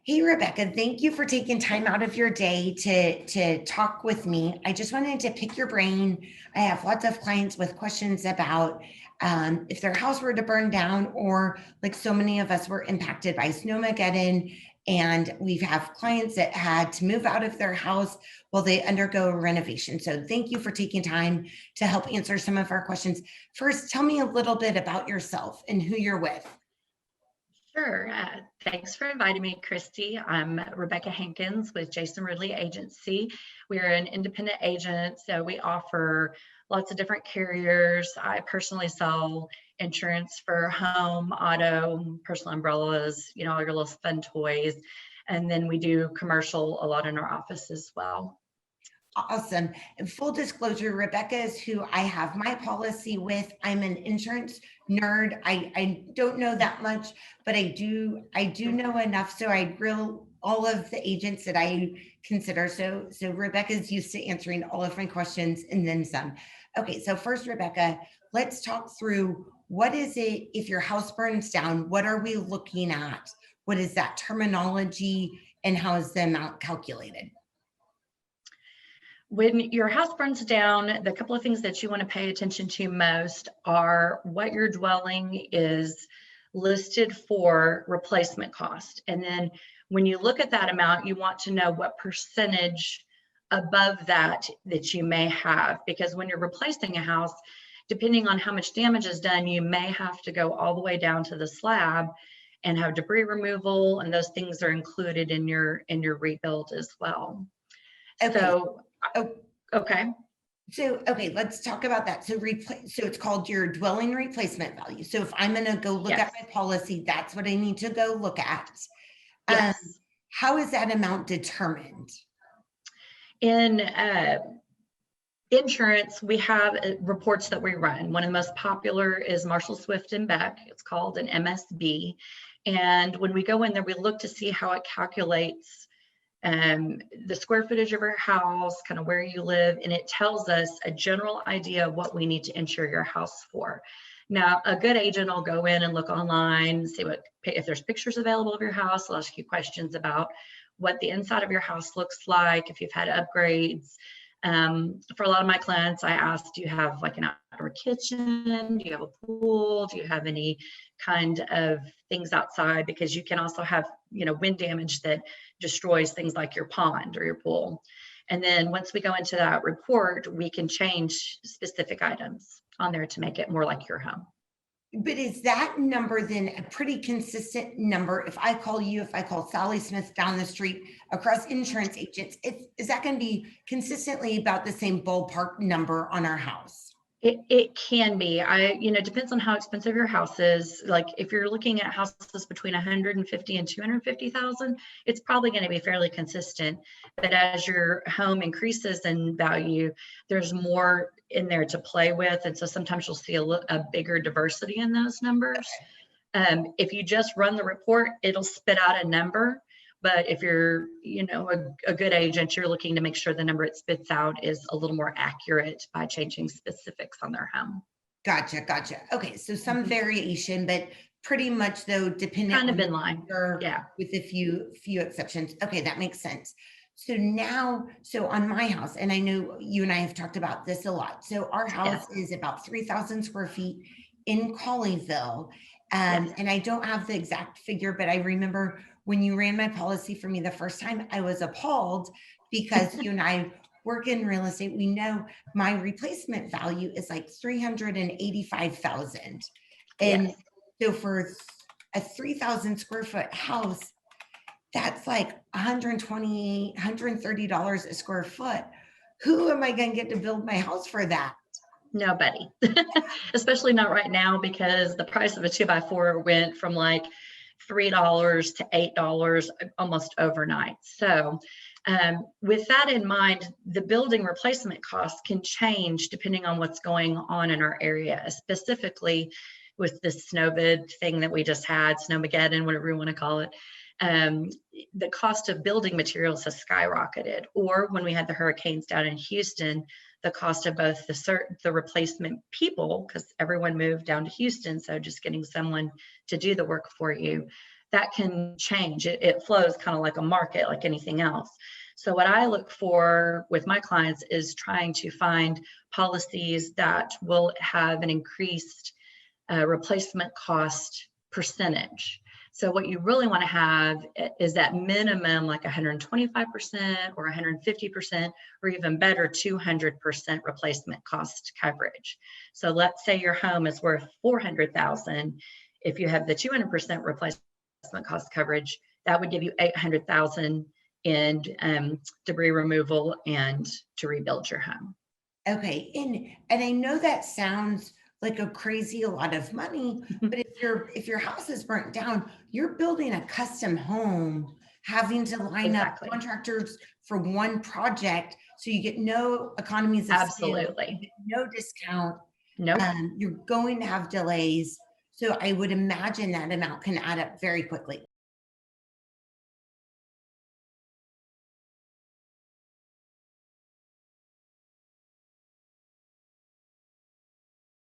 Hey, Rebecca, thank you for taking time out of your day to talk with me. I just wanted to pick your brain. I have lots of clients with questions about if their house were to burn down, or like so many of us were impacted by Snowmageddon. And we've have clients that had to move out of their house while they undergo a renovation. So thank you for taking time to help answer some of our questions. First, tell me a little bit about yourself and who you're with. Sure. Thanks for inviting me, Christy. I'm Rebecca Hankins with Jason Ridley Agency. We're an independent agent, so we offer lots of different carriers. I personally sell insurance for home, auto, personal umbrellas, all your little fun toys. And then we do commercial a lot in our office as well. Awesome. And full disclosure, Rebecca is who I have my policy with. I'm an insurance nerd. I don't know that much, but I do know enough. So I grill all of the agents that I consider. So Rebecca's used to answering all of my questions and then some. Okay, so first, Rebecca, let's talk through what is it if your house burns down? What are we looking at? What is that terminology and how is the amount calculated? When your house burns down, the couple of things that you want to pay attention to most are what your dwelling is listed for replacement cost. And then when you look at that amount, you want to know what percentage above that you may have, because when you're replacing a house, depending on how much damage is done, you may have to go all the way down to the slab and have debris removal, and those things are included in your rebuild as well. Okay. So Oh, okay. So, okay, let's talk about that. So it's called your dwelling replacement value. So if I'm going to go look at my policy, that's what I need to go look at. Yes. How is that amount determined? In insurance, we have reports that we run. One of the most popular is Marshall Swift and Beck. It's called an MSB. And when we go in there, we look to see how it calculates the square footage of your house, kind of where you live, and it tells us a general idea of what we need to insure your house for. Now, a good agent will go in and look online, see if there's pictures available of your house. They'll ask you questions about what the inside of your house looks like, if you've had upgrades. For a lot of my clients, I ask, do you have like an outdoor kitchen? Do you have a pool? Do you have any kind of things outside? Because you can also have, wind damage that destroys things like your pond or your pool. And then once we go into that report, we can change specific items on there to make it more like your home. But is that number then a pretty consistent number? If I call Sally Smith down the street across insurance agents, is that going to be consistently about the same ballpark number on our house? It can be. Depends on how expensive your house is. Like if you're looking at houses between 150 and 250,000, it's probably going to be fairly consistent. But as your home increases in value, there's more in there to play with, and so sometimes you'll see a bigger diversity in those numbers. If you just run the report, it'll spit out a number. But if you're, a good agent, you're looking to make sure the number it spits out is a little more accurate by changing specifics on their home. Gotcha. Okay, so some variation, but pretty much though dependent kind of in line. Yeah, with a few exceptions. Okay, that makes sense. So now, on my house, and I know you and I have talked about this a lot. So our house is about 3,000 square feet in Colleyville. And I don't have the exact figure, but I remember when you ran my policy for me the first time, I was appalled because you and I work in real estate. We know my replacement value is like 385,000. And so for a 3,000 square foot house, that's like $130 a square foot. Who am I going to get to build my house for that? Nobody, especially not right now, because the price of a 2x4 went from like $3 to $8 almost overnight. So with that in mind, the building replacement costs can change depending on what's going on in our area, specifically with this snowvid thing that we just had, Snowmageddon, whatever you want to call it. The cost of building materials has skyrocketed. Or when we had the hurricanes down in Houston, the cost of both the replacement people, because everyone moved down to Houston, so just getting someone to do the work for you, that can change. It flows kind of like a market, like anything else. So what I look for with my clients is trying to find policies that will have an increased replacement cost percentage. So what you really want to have is that minimum, like 125% or 150%, or even better, 200% replacement cost coverage. So let's say your home is worth $400,000. If you have the 200% replacement cost coverage, that would give you $800,000 in debris removal and to rebuild your home. Okay, and I know that sounds like a crazy a lot of money, but if your house is burnt down, you're building a custom home, having to line Exactly. up contractors for one project, so you get no economies of scale, Absolutely. you get no discount. Nope. You're going to have delays, so I would imagine that amount can add up very quickly.